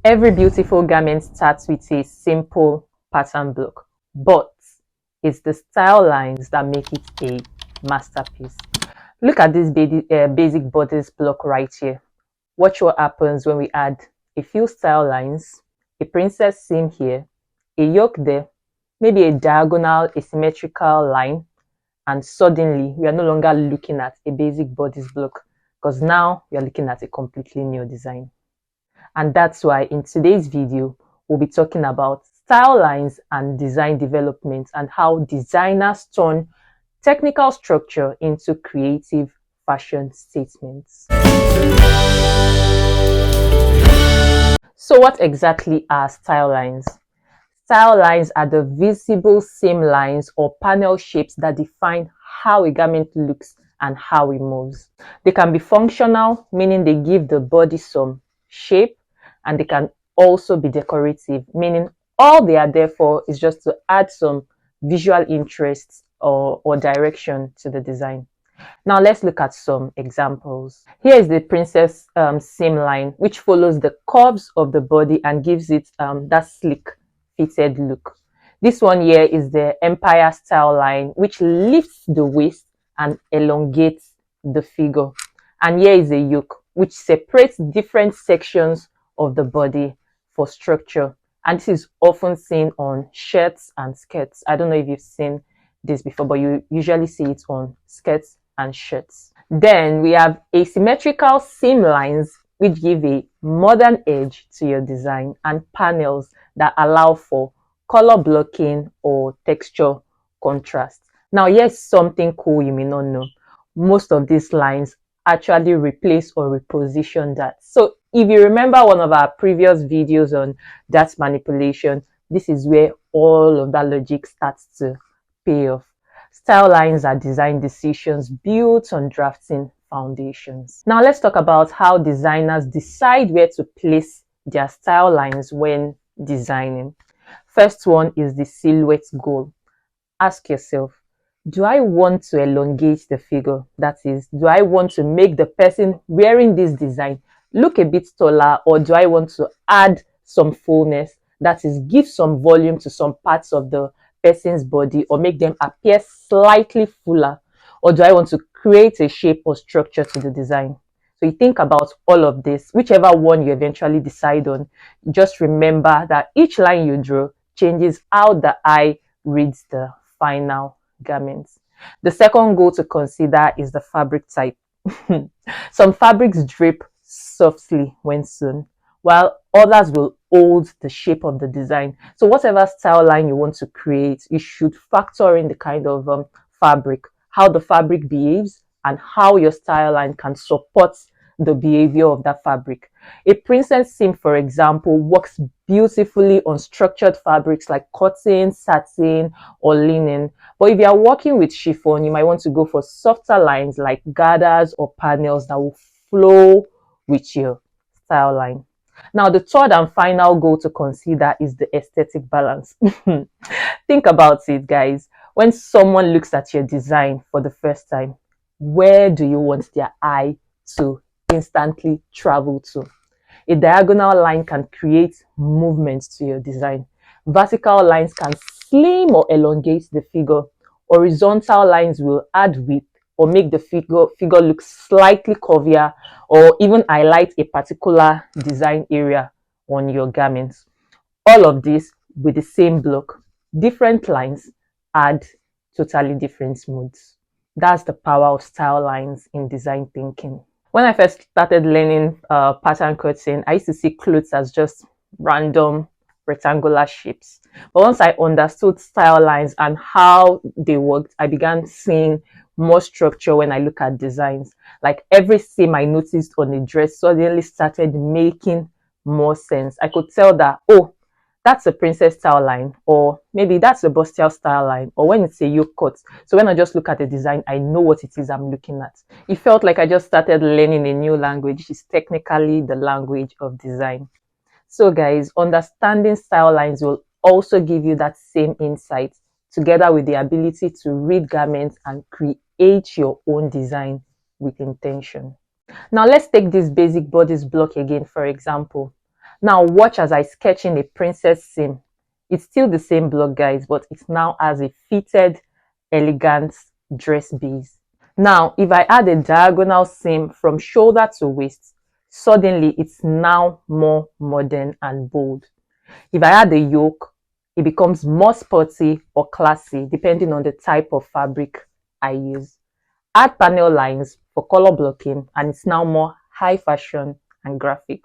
Every beautiful garment starts with a simple pattern block, but it's the style lines that make it a masterpiece. Look at this basic bodice block right here. Watch what happens when we add a few style lines, a princess seam here, a yoke there, maybe a diagonal asymmetrical line, and suddenly we are no longer looking at a basic bodice block because now we are looking at a completely new design. And that's why in today's video, we'll be talking about style lines and design development and how designers turn technical structure into creative fashion statements. So what exactly are style lines? Style lines are the visible seam lines or panel shapes that define how a garment looks and how it moves. They can be functional, meaning they give the body some shape, and they can also be decorative, meaning all they are there for is just to add some visual interest or direction to the design. Now let's look at some examples. Here is the princess seam line, which follows the curves of the body and gives it that sleek fitted look. This one here is the empire style line, which lifts the waist and elongates the figure. And here is a yoke, which separates different sections of the body for structure. And this is often seen on shirts and skirts. I don't know if you've seen this before, but you usually see it on skirts and shirts. Then we have asymmetrical seam lines, which give a modern edge to your design, and panels that allow for color blocking or texture contrast. Now, here's something cool you may not know. Most of these lines actually replace or reposition that. So if you remember one of our previous videos on that manipulation, this is where all of that logic starts to pay off. Style lines are design decisions built on drafting foundations. Now let's talk about how designers decide where to place their style lines when designing. First one is the silhouette goal. Ask yourself, do I want to elongate the figure? That is, do I want to make the person wearing this design look a bit taller, or do I want to add some fullness? That is, give some volume to some parts of the person's body or make them appear slightly fuller, or do I want to create a shape or structure to the design? So you think about all of this, whichever one you eventually decide on. Just remember that each line you draw changes how the eye reads the final garment. The second goal to consider is the fabric type. Some fabrics drape softly when sewn, while others will hold the shape of the design. So whatever style line you want to create, you should factor in the kind of fabric, how the fabric behaves, and how your style line can support the behavior of that fabric. A princess seam, for example, works beautifully on structured fabrics like cotton, satin, or linen. But if you are working with chiffon, you might want to go for softer lines like gathers or panels that will flow with your style line. Now, the third and final goal to consider is the aesthetic balance. Think about it, guys. When someone looks at your design for the first time, where do you want their eye to instantly travel to? A diagonal line can create movement to your design. Vertical lines can slim or elongate the figure. Horizontal lines will add width or make the figure look slightly curvier, or even highlight a particular design area on your garments. All of this with the same block. Different lines add totally different moods. That's the power of style lines in design thinking. When I first started learning pattern cutting, I used to see clothes as just random rectangular shapes. But once I understood style lines and how they worked, I began seeing more structure when I look at designs. Like every seam I noticed on a dress suddenly started making more sense. I could tell that, oh, that's a princess style line, or maybe that's a bustier style line, or when it's a yoke cut. So when I just look at the design, I know what it is I'm looking at. It felt like I just started learning a new language, which is technically the language of design. So guys, understanding style lines will also give you that same insight, together with the ability to read garments and create your own design with intention. Now let's take this basic bodice block again, for example. Now watch as I sketch in a princess seam. It's still the same block, guys, but it now has a fitted, elegant dress base. Now, if I add a diagonal seam from shoulder to waist, suddenly it's now more modern and bold. If I add a yoke, it becomes more sporty or classy depending on the type of fabric I use. Add panel lines for color blocking and it's now more high fashion and graphic.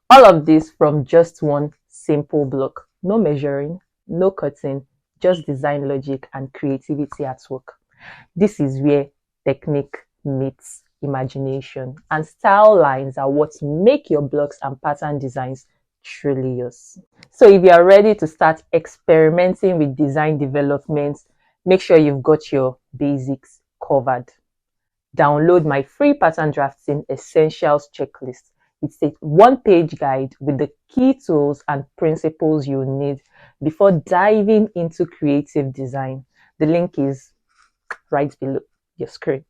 All of this from just one simple block. No measuring, no cutting, just design logic and creativity at work. This is where technique meets imagination, and style lines are what make your blocks and pattern designs truly yours. So if you are ready to start experimenting with design development, make sure you've got your basics covered. Download my free pattern drafting essentials checklist. It's a one-page guide with the key tools and principles you need before diving into creative design. The link is right below your screen.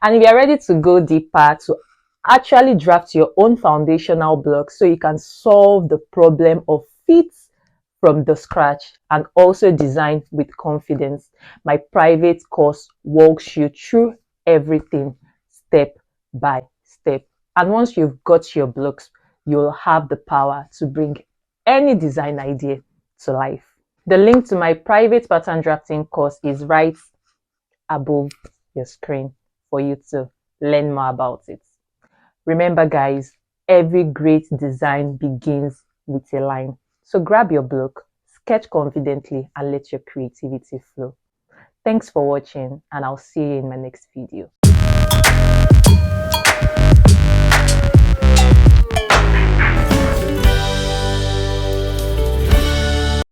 And if you're ready to go deeper to actually draft your own foundational block so you can solve the problem of fits from the scratch and also design with confidence, my private course walks you through everything step by step. And once you've got your blocks, you'll have the power to bring any design idea to life. The link to my private pattern drafting course is right above your screen for you to learn more about it. Remember, guys, every great design begins with a line. So grab your block, sketch confidently, and let your creativity flow. Thanks for watching, and I'll see you in my next video.